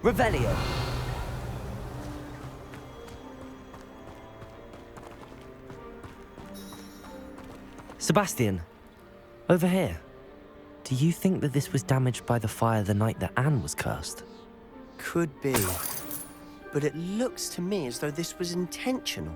Revelio. Sebastian, over here. Do you think that this was damaged by the fire the night that Anne was cursed? Could be. But it looks to me as though this was intentional.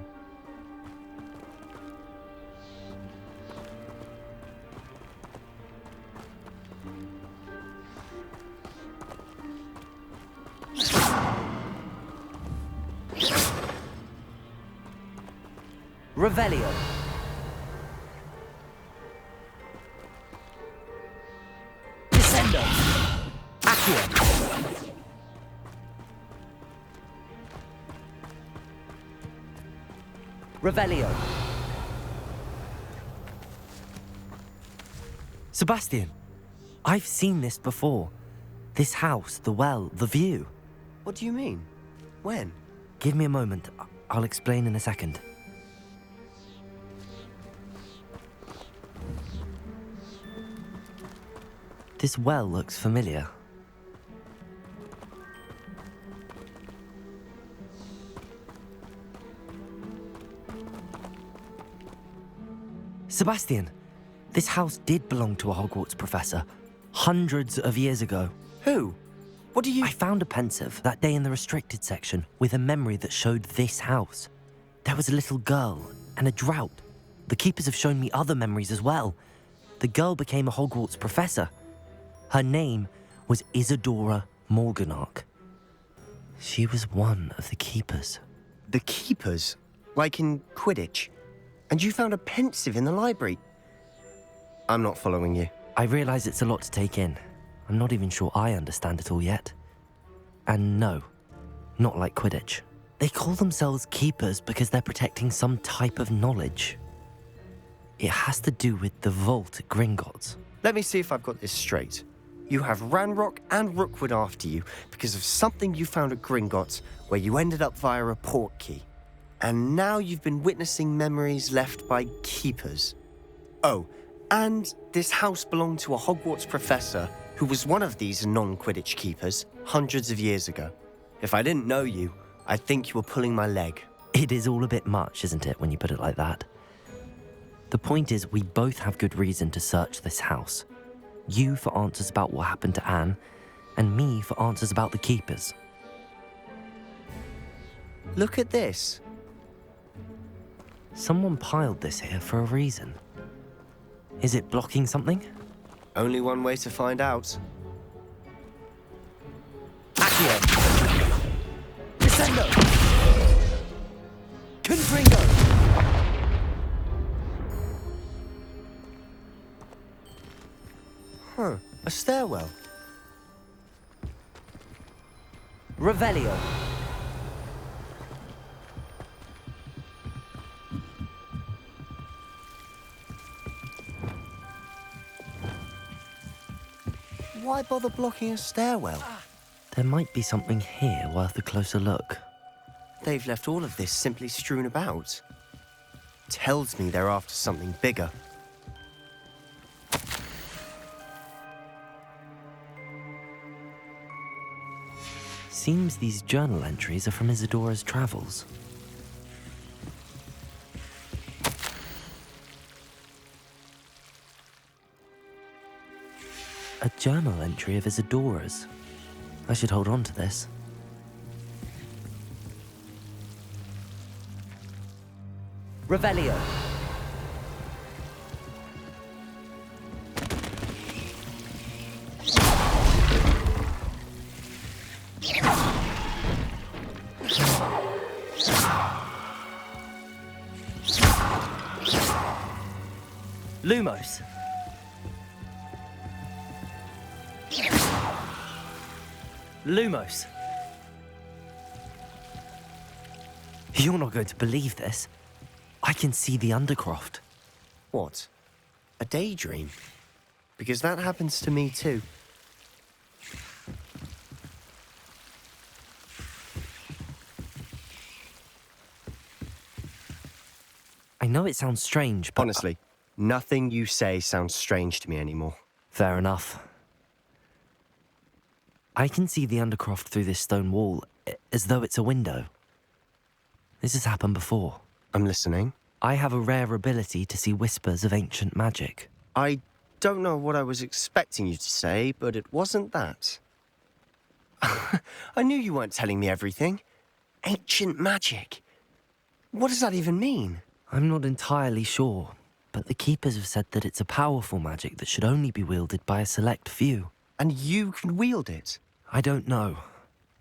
Revelio. Descendo. Accio. Revelio. Sebastian, I've seen this before. This house, the well, the view. What do you mean? When? Give me a moment. I'll explain in a second. This well looks familiar. Sebastian, this house did belong to a Hogwarts professor, hundreds of years ago. Who? What do you... I found a pensive that day in the restricted section with a memory that showed this house. There was a little girl and a drought. The keepers have shown me other memories as well. The girl became a Hogwarts professor. Her name was Isadora Morganach. She was one of the keepers. The keepers? Like in Quidditch? And you found a pensive in the library? I'm not following you. I realize it's a lot to take in. I'm not even sure I understand it all yet. And no, not like Quidditch. They call themselves keepers because they're protecting some type of knowledge. It has to do with the vault at Gringotts. Let me see if I've got this straight. You have Ranrock and Rookwood after you because of something you found at Gringotts where you ended up via a portkey. And now you've been witnessing memories left by keepers. Oh, and this house belonged to a Hogwarts professor who was one of these non-Quidditch keepers hundreds of years ago. If I didn't know you, I'd think you were pulling my leg. It is all a bit much, isn't it, when you put it like that? The point is, we both have good reason to search this house. You for answers about what happened to Anne, and me for answers about the keepers. Look at this. Someone piled this here for a reason. Is it blocking something? Only one way to find out. Accio! Descendo! Confringo! Huh, a stairwell. Revelio. Why bother blocking a stairwell? There might be something here worth a closer look. They've left all of this simply strewn about. Tells me they're after something bigger. Seems these journal entries are from Isadora's travels. A journal entry of Isadora's. I should hold on to this. Revelio. Lumos. Lumos. You're not going to believe this. I can see the Undercroft. What? A daydream? Because that happens to me too. I know it sounds strange, but... Honestly, nothing you say sounds strange to me anymore. Fair enough. I can see the Undercroft through this stone wall, as though it's a window. This has happened before. I'm listening. I have a rare ability to see whispers of ancient magic. I don't know what I was expecting you to say, but it wasn't that. I knew you weren't telling me everything. Ancient magic. What does that even mean? I'm not entirely sure, but the Keepers have said that it's a powerful magic that should only be wielded by a select few. And you can wield it? I don't know,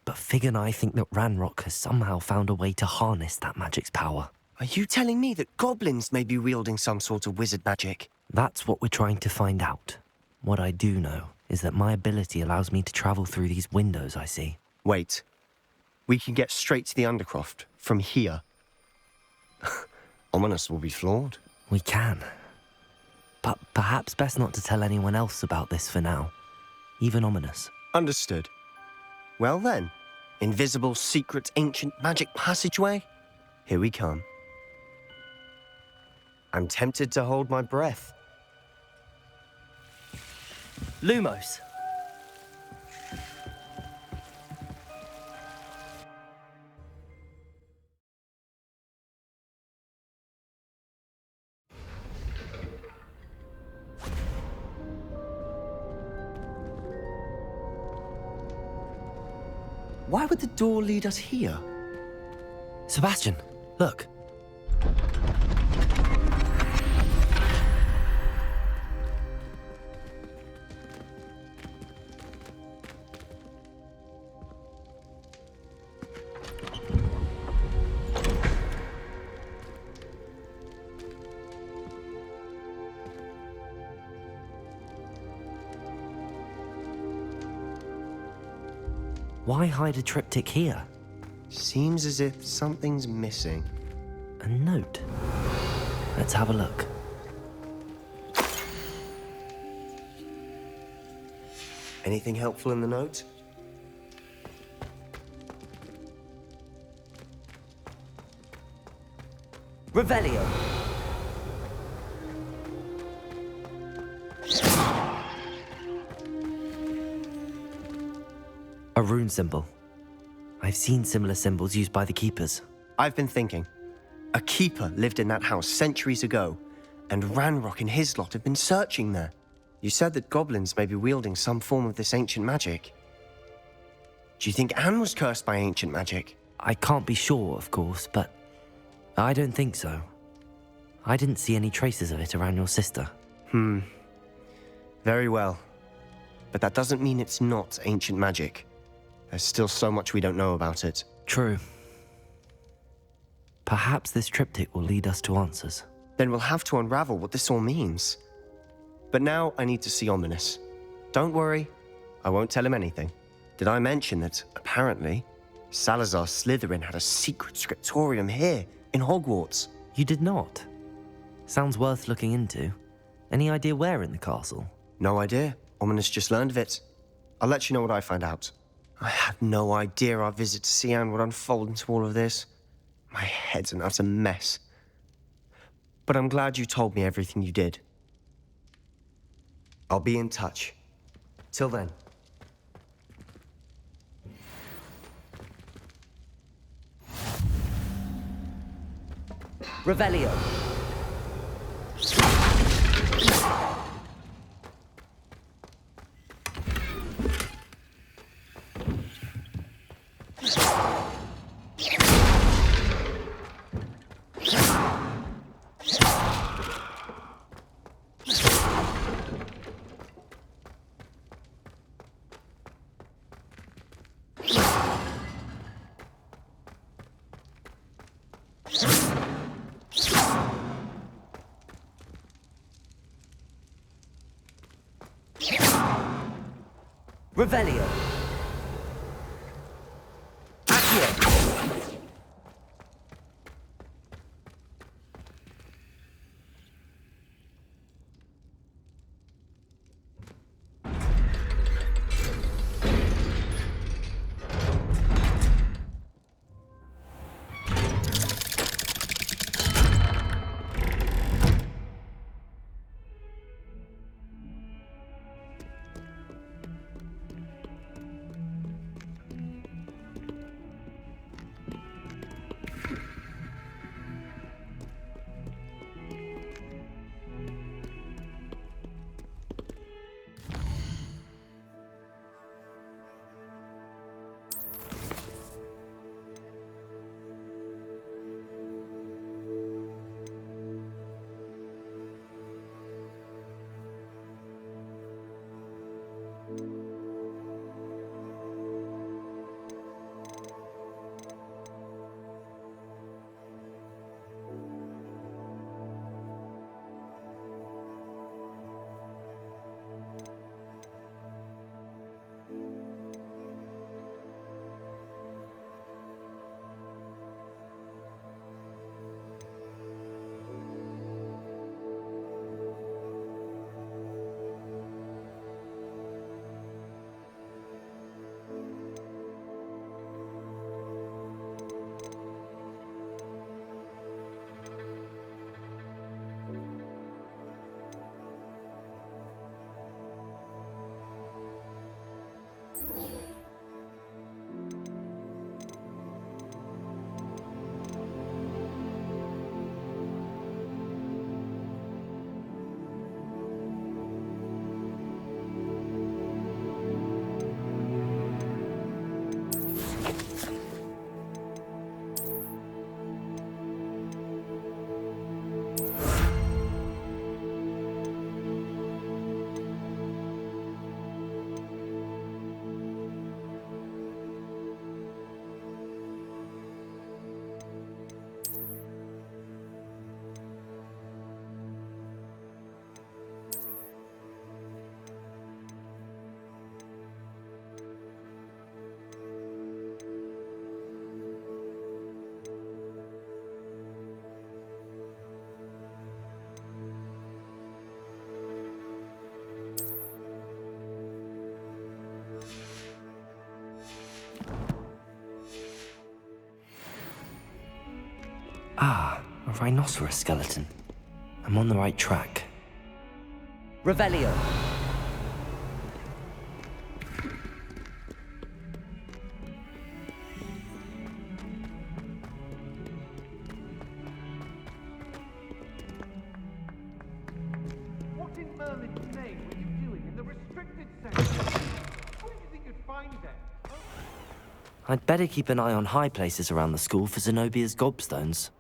but Fig and I think that Ranrock has somehow found a way to harness that magic's power. Are you telling me that goblins may be wielding some sort of wizard magic? That's what we're trying to find out. What I do know is that my ability allows me to travel through these windows I see. Wait. We can get straight to the Undercroft from here. Ominous will be floored. We can. But perhaps best not to tell anyone else about this for now. Even Ominous. Understood. Well then, invisible, secret, ancient magic passageway? Here we come. I'm tempted to hold my breath. Lumos! Why would the door lead us here? Sebastian, look. Why hide a triptych here? Seems as if something's missing. A note. Let's have a look. Anything helpful in the note? Revelio! A rune symbol. I've seen similar symbols used by the Keepers. I've been thinking. A keeper lived in that house centuries ago, and Ranrock and his lot have been searching there. You said that goblins may be wielding some form of this ancient magic. Do you think Anne was cursed by ancient magic? I can't be sure, of course, but I don't think so. I didn't see any traces of it around your sister. Very well. But that doesn't mean it's not ancient magic. There's still so much we don't know about it. True. Perhaps this triptych will lead us to answers. Then we'll have to unravel what this all means. But now I need to see Ominous. Don't worry, I won't tell him anything. Did I mention that, apparently, Salazar Slytherin had a secret scriptorium here, in Hogwarts? You did not? Sounds worth looking into. Any idea where in the castle? No idea. Ominous just learned of it. I'll let you know what I find out. I had no idea our visit to Cian would unfold into all of this. My head's an utter mess. But I'm glad you told me everything you did. I'll be in touch. Till then. Revelio! Revelio! Accio! Ah, a rhinoceros skeleton. I'm on the right track. Revelio! What in Merlin's name were you doing in the restricted section? What did you think you'd find there? I'd better keep an eye on high places around the school for Zenobia's gobstones.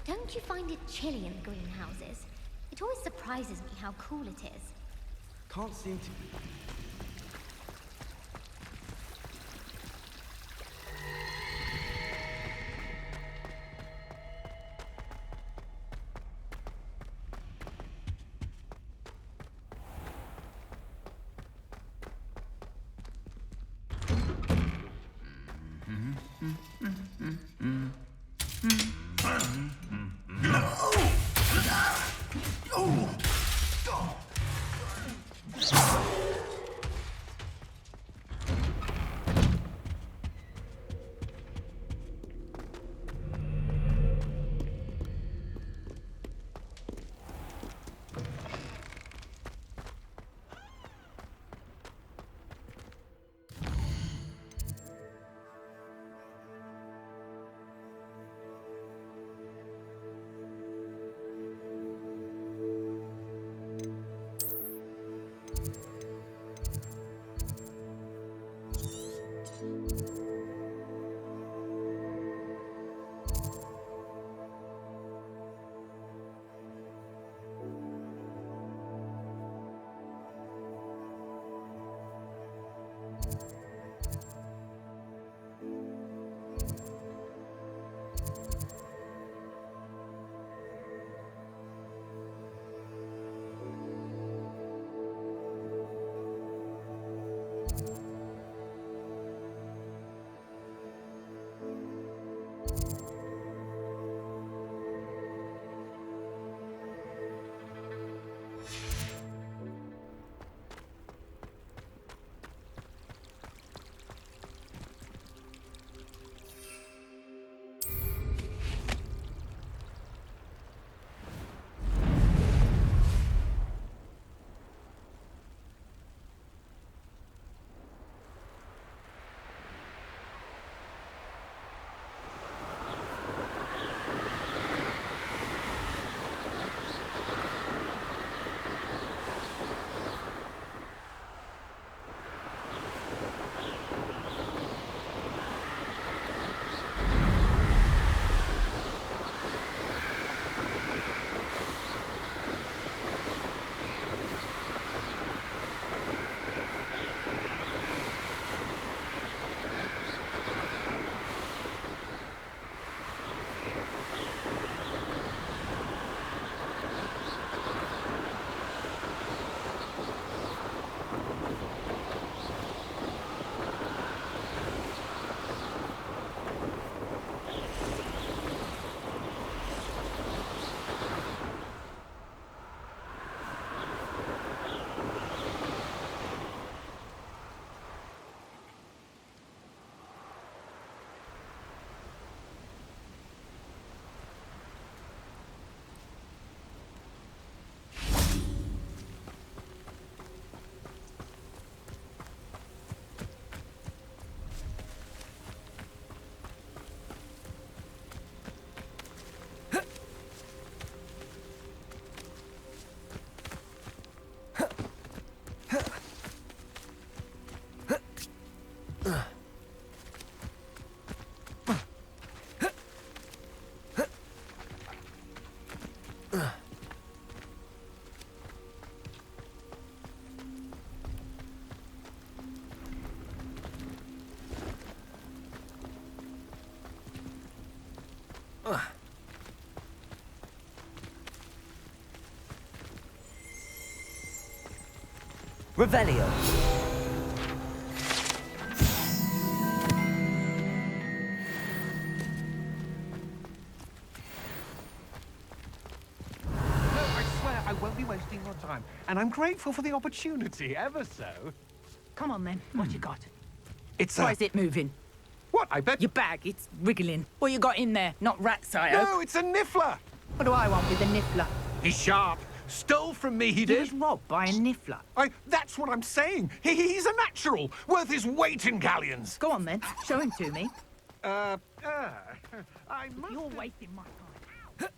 Don't you find it chilly in the greenhouses? It always surprises me how cool it is. Can't seem to. Revelio! wasting your time, and I'm grateful for the opportunity, ever so. Come on then, what you got? It's Why is it moving? What, I bet... Your bag, it's wriggling. What you got in there? Not rats, I hope. No, it's a niffler! What do I want with a niffler? He's sharp. Stole from me, he You did. was robbed by a niffler. That's what I'm saying. He's a natural, worth his weight in galleons. Go on then, show him to me. I must... You're wasting my time.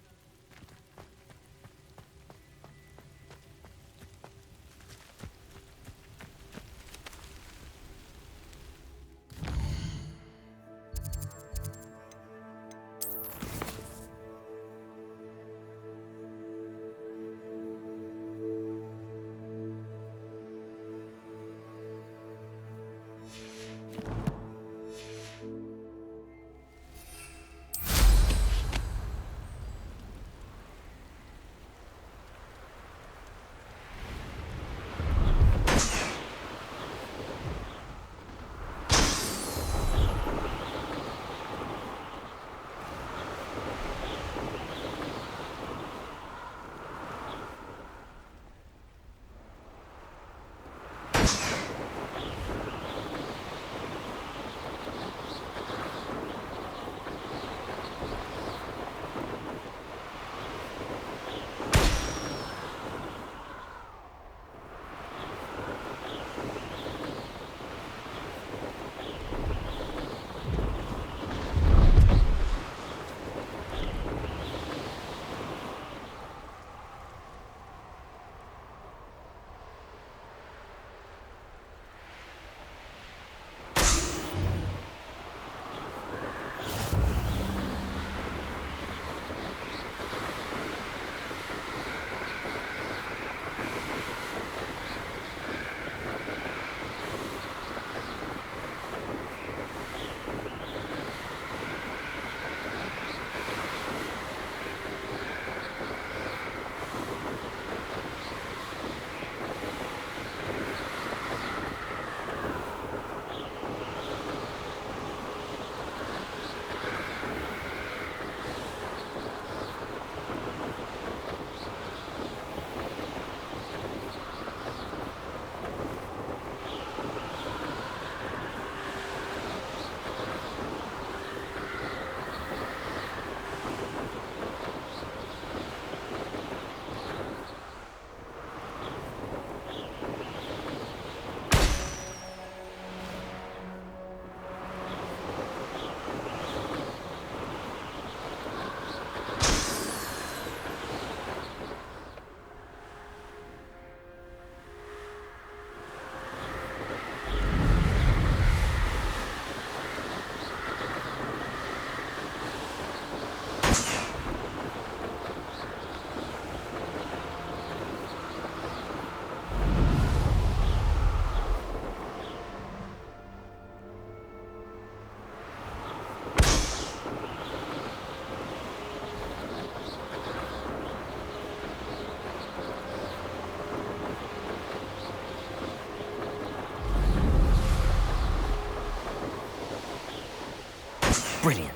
Brilliant.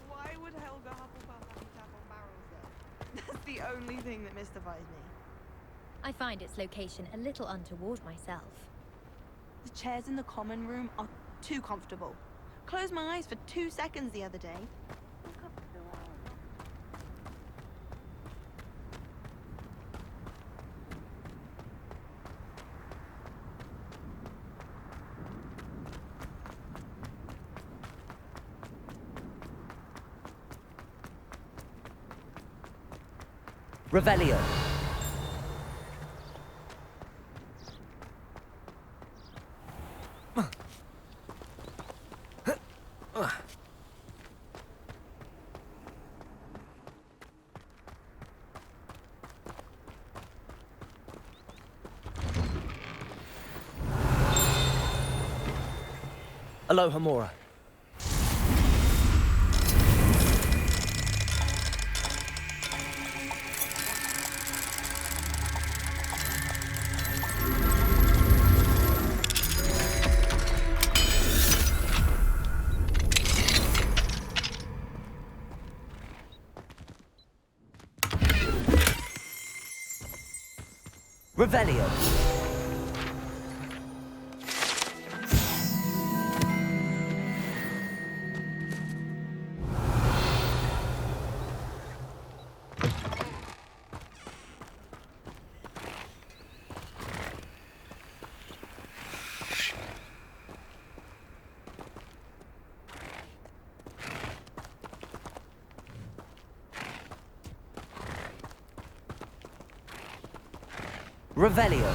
Why would Helga Hufflepuff have to tap on barrels though? That's the only thing that mystifies me. I find its location a little untoward myself. The chairs in the common room are too comfortable. Closed my eyes for 2 seconds the other day. Revelio. Aloha Mora. Revelio. Revelio.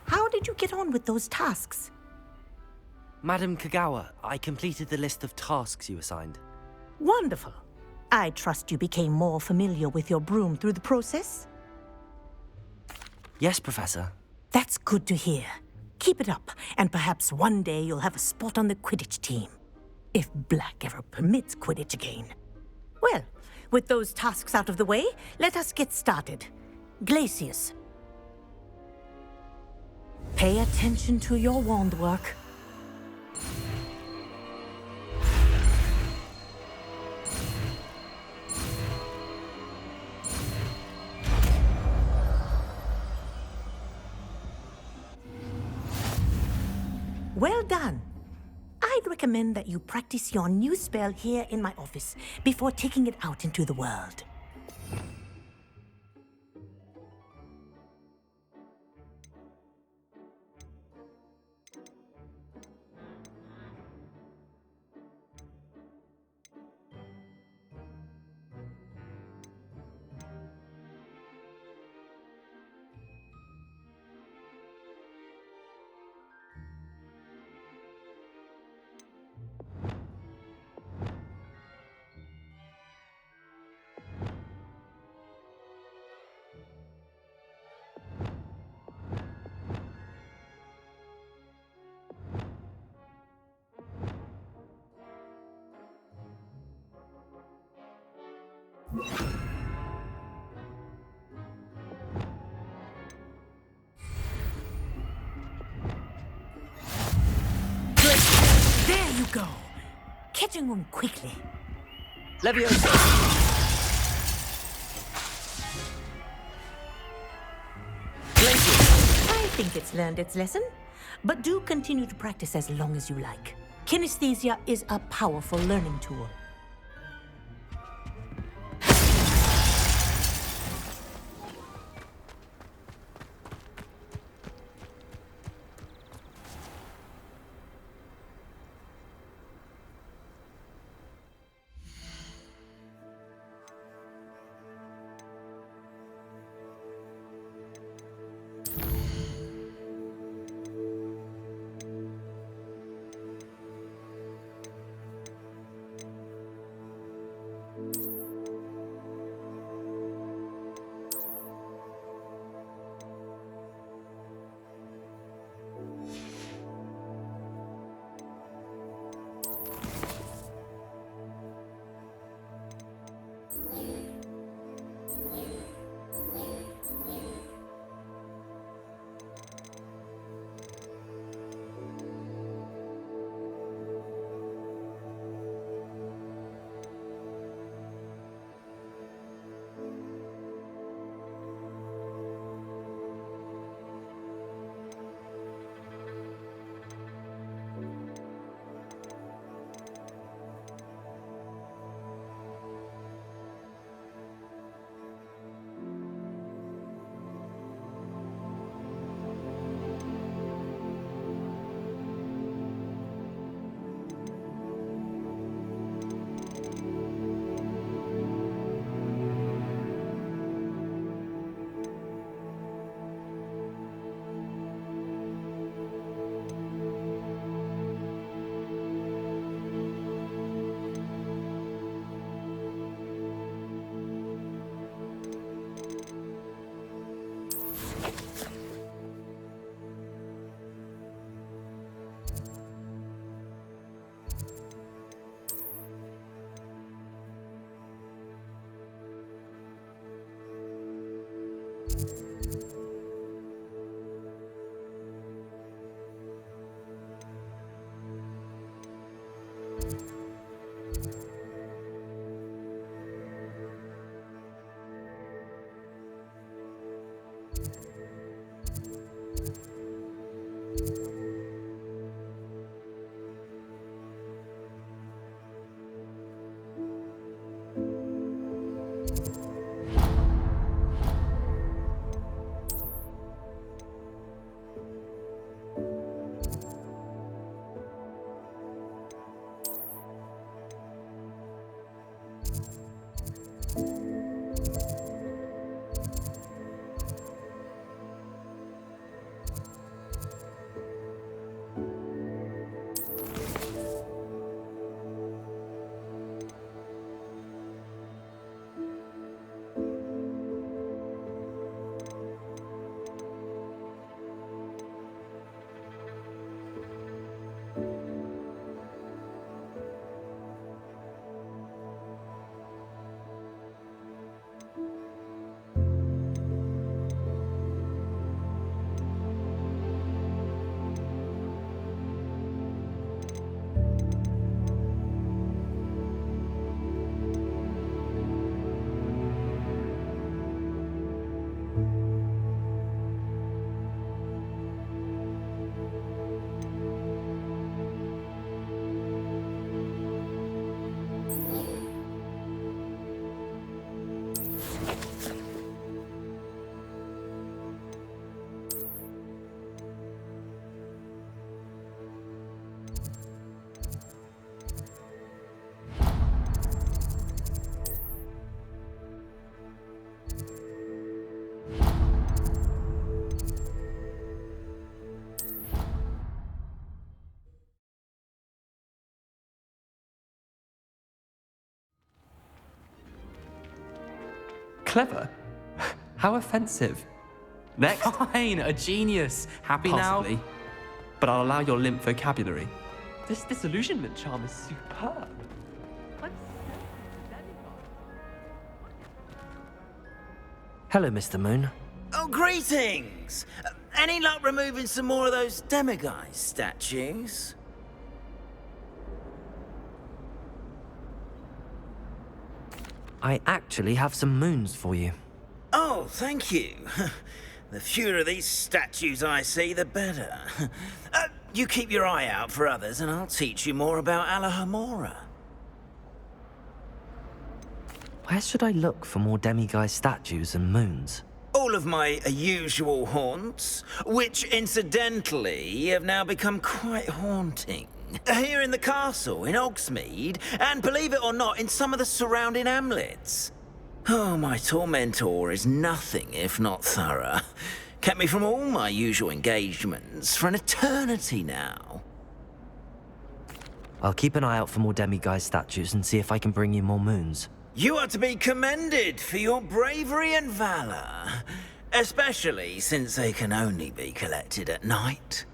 How did you get on with those tasks? Madam Kagawa, I completed the list of tasks you assigned. Wonderful. I trust you became more familiar with your broom through the process? Yes, Professor. That's good to hear. Keep it up, and perhaps one day you'll have a spot on the Quidditch team. If Black ever permits Quidditch again. Well, with those tasks out of the way, let us get started. Glacius. Pay attention to your wand work. Well done. I'd recommend that you practice your new spell here in my office before taking it out into the world. There you go. Catching on quickly. Leviosa! I think it's learned its lesson, but do continue to practice as long as you like. Kinesthesia is a powerful learning tool. Clever? How offensive. Next. Fine, a genius. Happy Possibly. now? But I'll allow your limp vocabulary. This disillusionment charm is superb. Hello, Mr. Moon. Oh, greetings! Any luck removing some more of those demiguise statues? I actually have some moons for you. Oh, thank you. The fewer of these statues I see, the better. You keep your eye out for others, and I'll teach you more about Alahamora. Where should I look for more demiguise statues and moons? All of my usual haunts, which incidentally have now become quite haunting. Here in the castle, in Hogsmeade, and believe it or not, in some of the surrounding hamlets. Oh, my tormentor is nothing if not thorough. Kept me from all my usual engagements for an eternity now. I'll keep an eye out for more demiguise statues and see if I can bring you more moons. You are to be commended for your bravery and valor, especially since they can only be collected at night.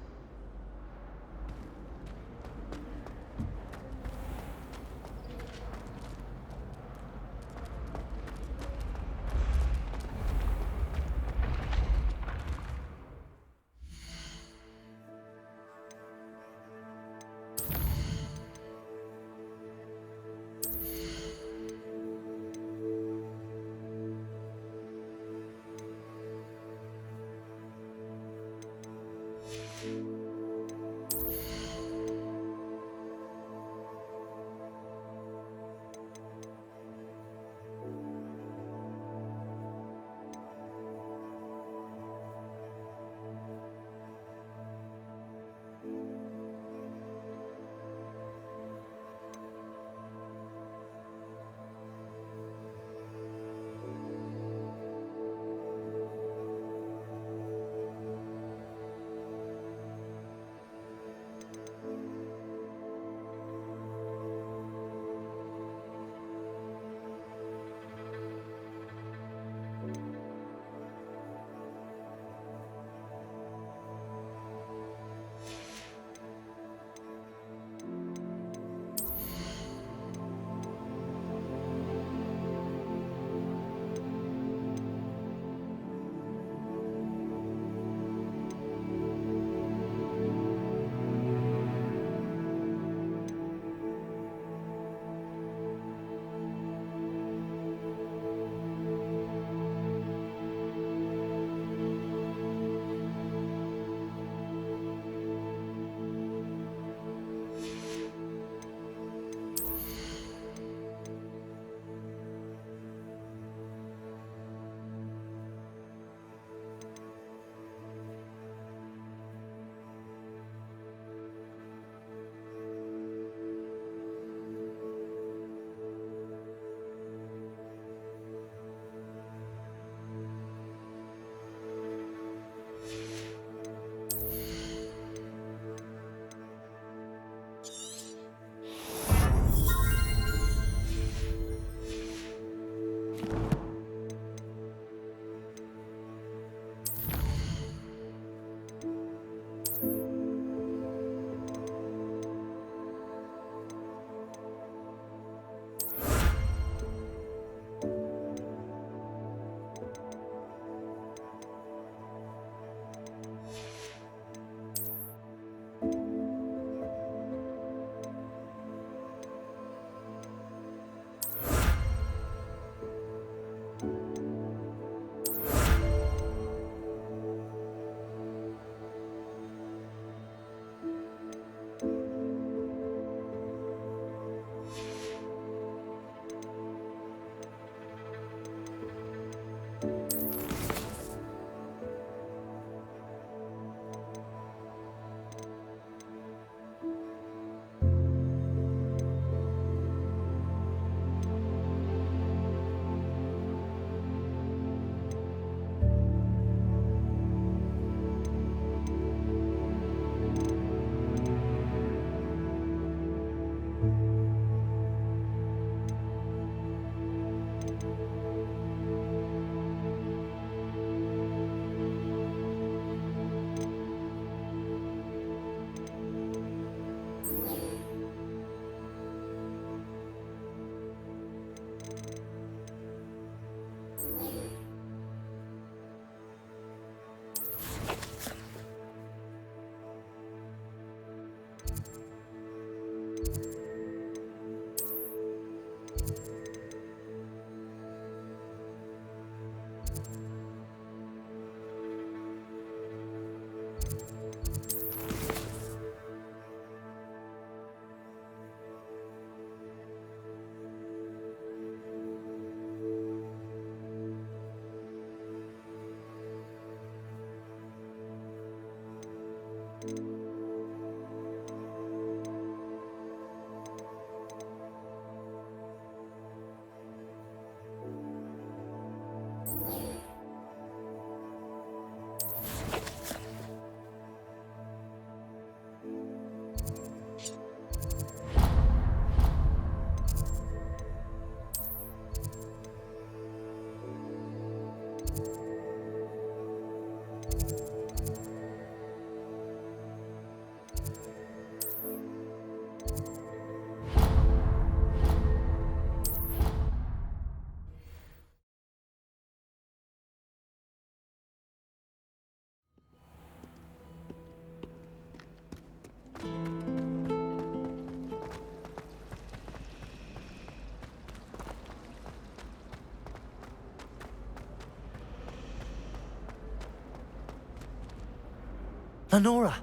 Lenora,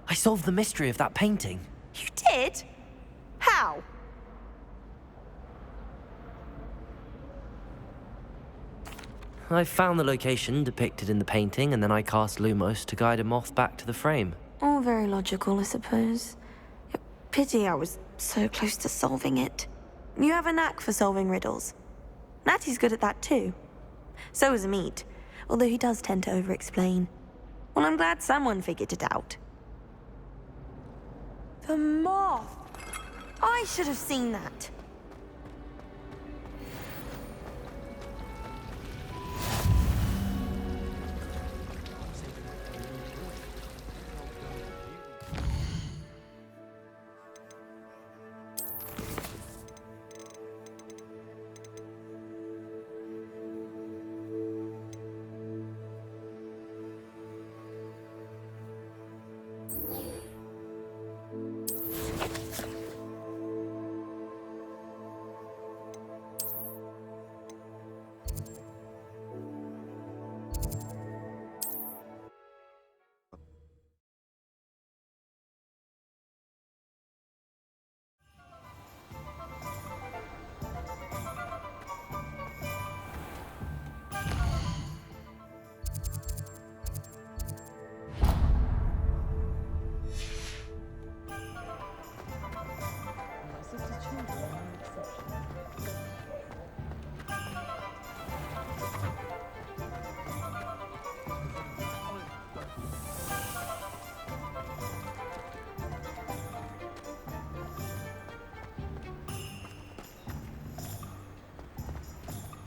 I solved the mystery of that painting. You did? How? I found the location depicted in the painting, and then I cast Lumos to guide a moth back to the frame. All very logical, I suppose. Pity I was so close to solving it. You have a knack for solving riddles. Natty's good at that too. So is Amit, although he does tend to over-explain. Well, I'm glad someone figured it out. The moth! I should have seen that.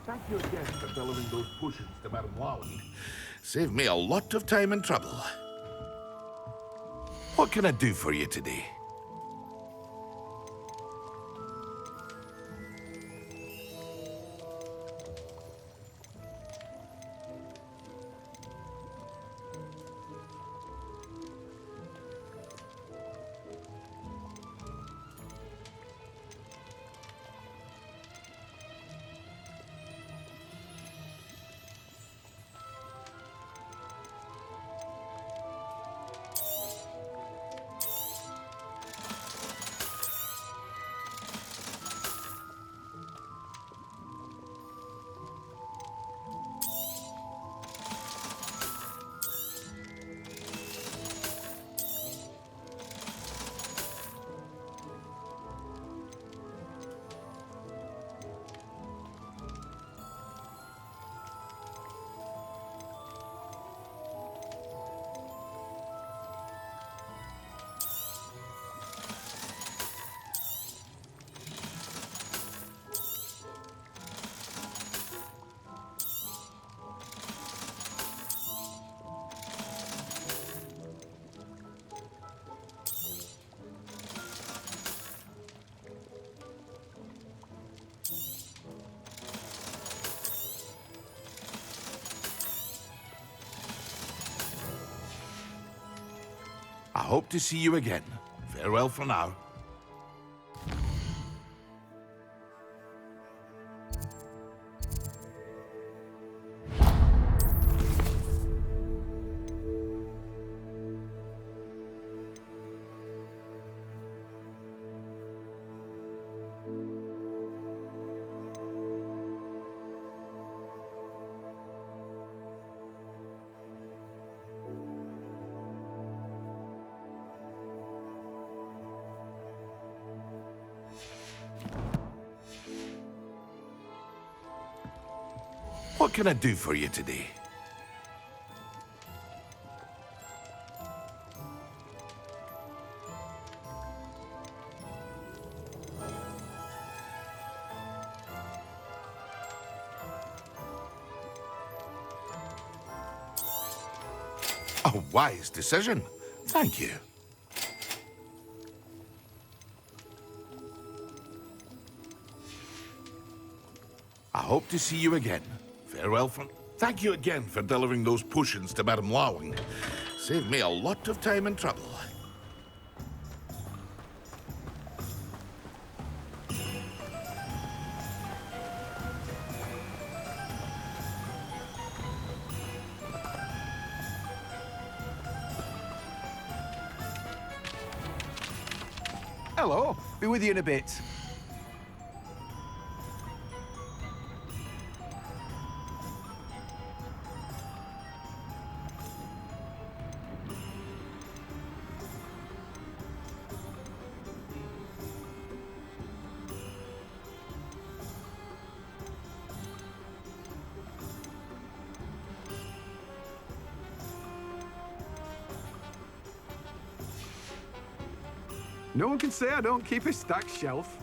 Thank your guest for delivering those potions to Madame Lally. Saved me a lot of time and trouble. What can I do for you today? I hope to see you again Farewell for now. What can I do for you today? A wise decision. Thank you. I hope to see you again. Farewell for... Thank you again for delivering those potions to Madame Lawing. Saved me a lot of time and trouble. Hello. Be with you in a bit. No one can say I don't keep a stacked shelf.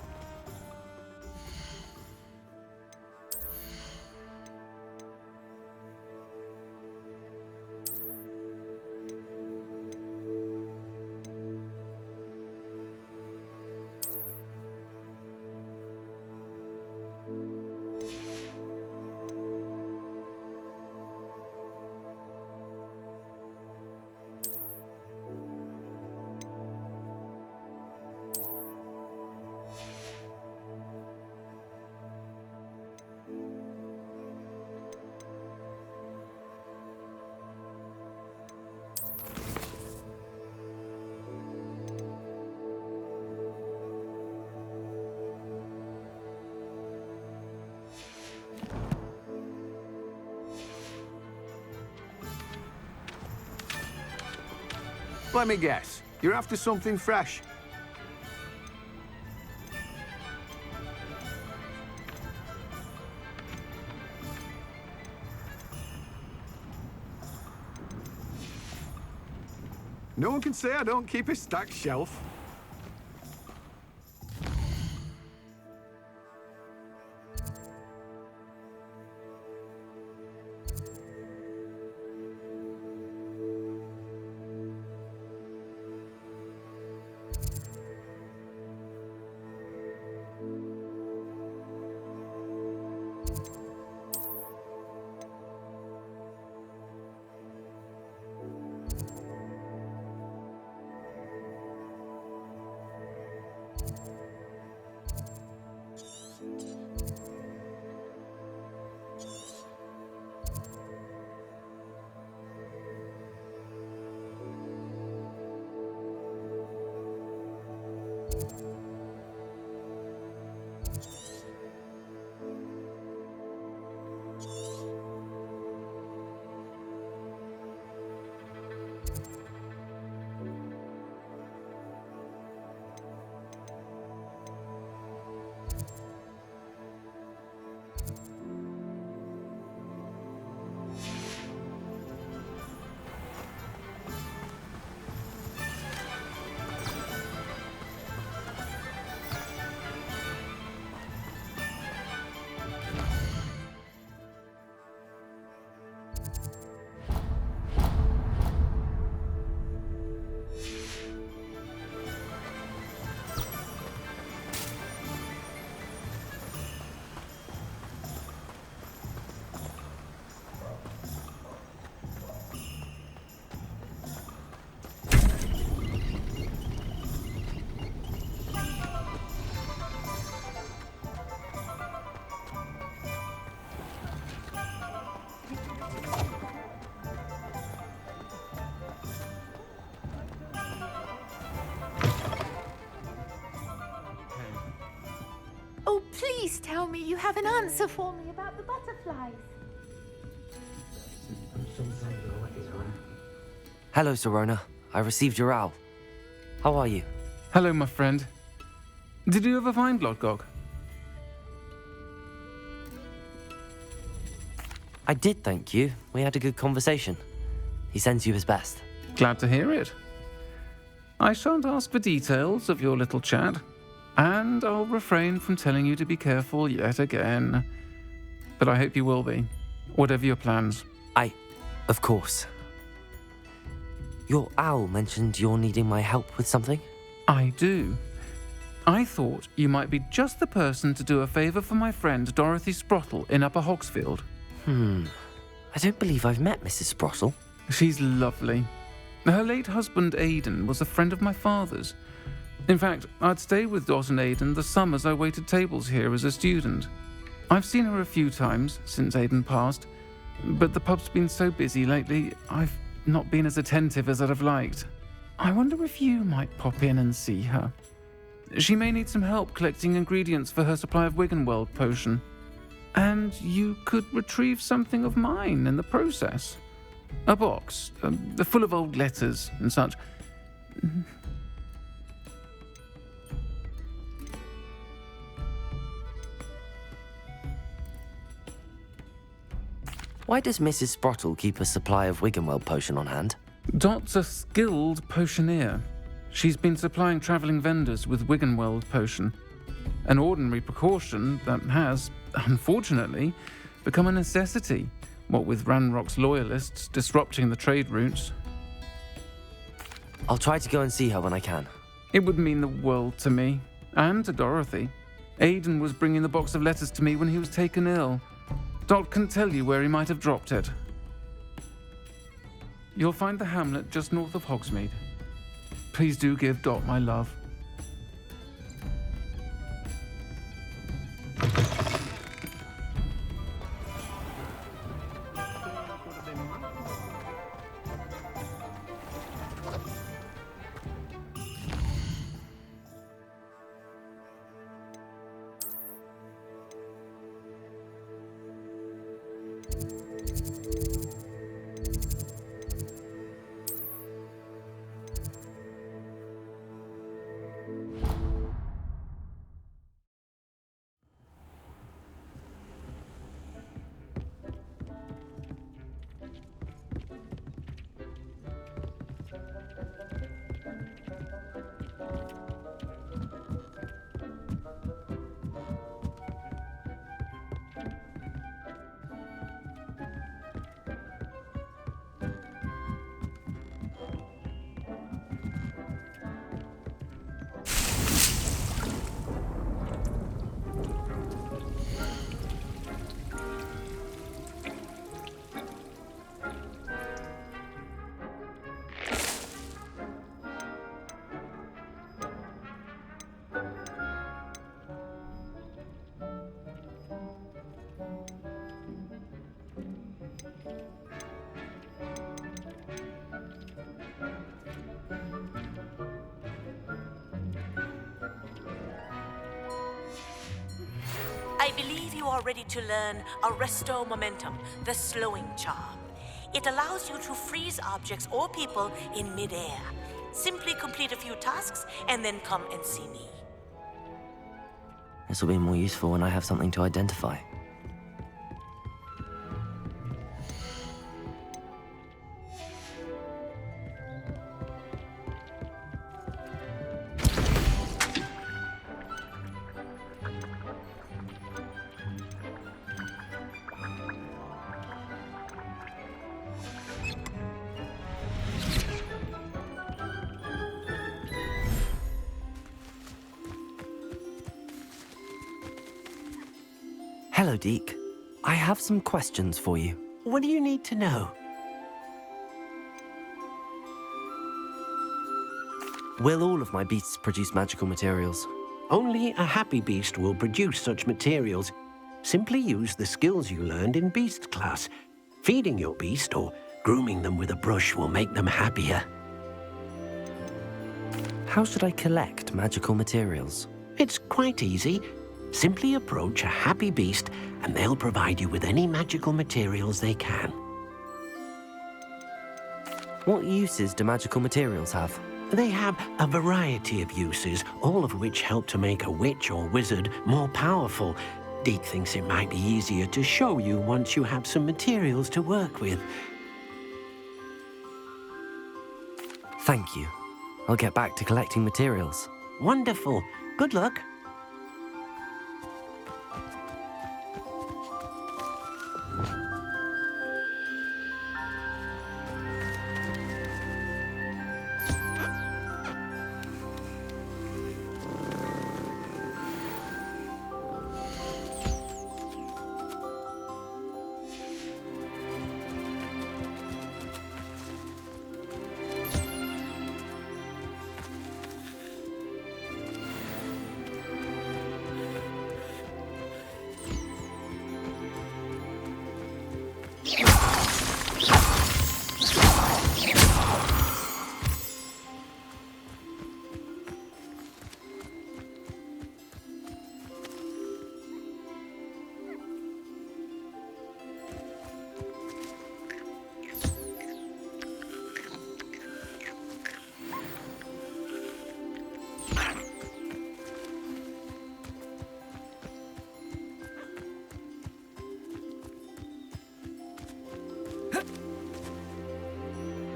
Let me guess. You're after something fresh. No one can say I don't keep a stacked shelf. Please tell me you have an answer for me about the butterflies. Hello, Sirona. I received your owl. How are you? Hello, my friend. Did you ever find Lodgok? I did, thank you. We had a good conversation. He sends you his best. Glad to hear it. I shan't ask for details of your little chat, and I'll refrain from telling you to be careful yet again. But I hope you will be, whatever your plans. Of course. Your owl mentioned you're needing my help with something? I do. I thought you might be just the person to do a favour for my friend Dorothy Sprottle in Upper Hogsfield. I don't believe I've met Mrs. Sprottle. She's lovely. Her late husband Aidan was a friend of my father's. In fact, I'd stayed with Dot and Aidan the summers I waited tables here as a student. I've seen her a few times since Aidan passed, but the pub's been so busy lately, I've not been as attentive as I'd have liked. I wonder if you might pop in and see her. She may need some help collecting ingredients for her supply of Wiggenweld potion. And you could retrieve something of mine in the process. A box, full of old letters and such. Why does Mrs. Sprottle keep a supply of Wiggenweld potion on hand? Dot's a skilled potioneer. She's been supplying travelling vendors with Wiggenweld potion. An ordinary precaution that has, unfortunately, become a necessity, what with Ranrock's loyalists disrupting the trade routes. I'll try to go and see her when I can. It would mean the world to me, and to Dorothy. Aidan was bringing the box of letters to me when he was taken ill. Dot can tell you where he might have dropped it. You'll find the hamlet just north of Hogsmeade. Please do give Dot my love. I believe you are ready to learn Arresto Momentum, the slowing charm. It allows you to freeze objects or people in midair. Simply complete a few tasks and then come and see me. This will be more useful when I have something to identify. Hello, Deke. I have some questions for you. What do you need to know? Will all of my beasts produce magical materials? Only a happy beast will produce such materials. Simply use the skills you learned in beast class. Feeding your beast or grooming them with a brush will make them happier. How should I collect magical materials? It's quite easy. Simply approach a happy beast and they'll provide you with any magical materials they can. What uses do magical materials have? They have a variety of uses, all of which help to make a witch or wizard more powerful. Deke thinks it might be easier to show you once you have some materials to work with. Thank you. I'll get back to collecting materials. Wonderful. Good luck.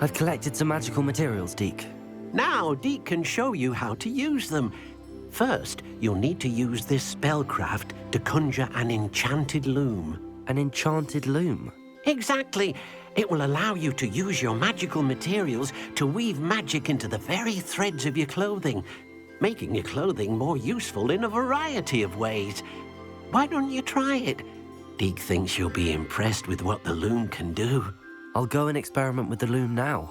I've collected some magical materials, Deke. Now, Deke can show you how to use them. First, you'll need to use this spellcraft to conjure an enchanted loom. An enchanted loom? Exactly. It will allow you to use your magical materials to weave magic into the very threads of your clothing, making your clothing more useful in a variety of ways. Why don't you try it? Deke thinks you'll be impressed with what the loom can do. I'll go and experiment with the loom now.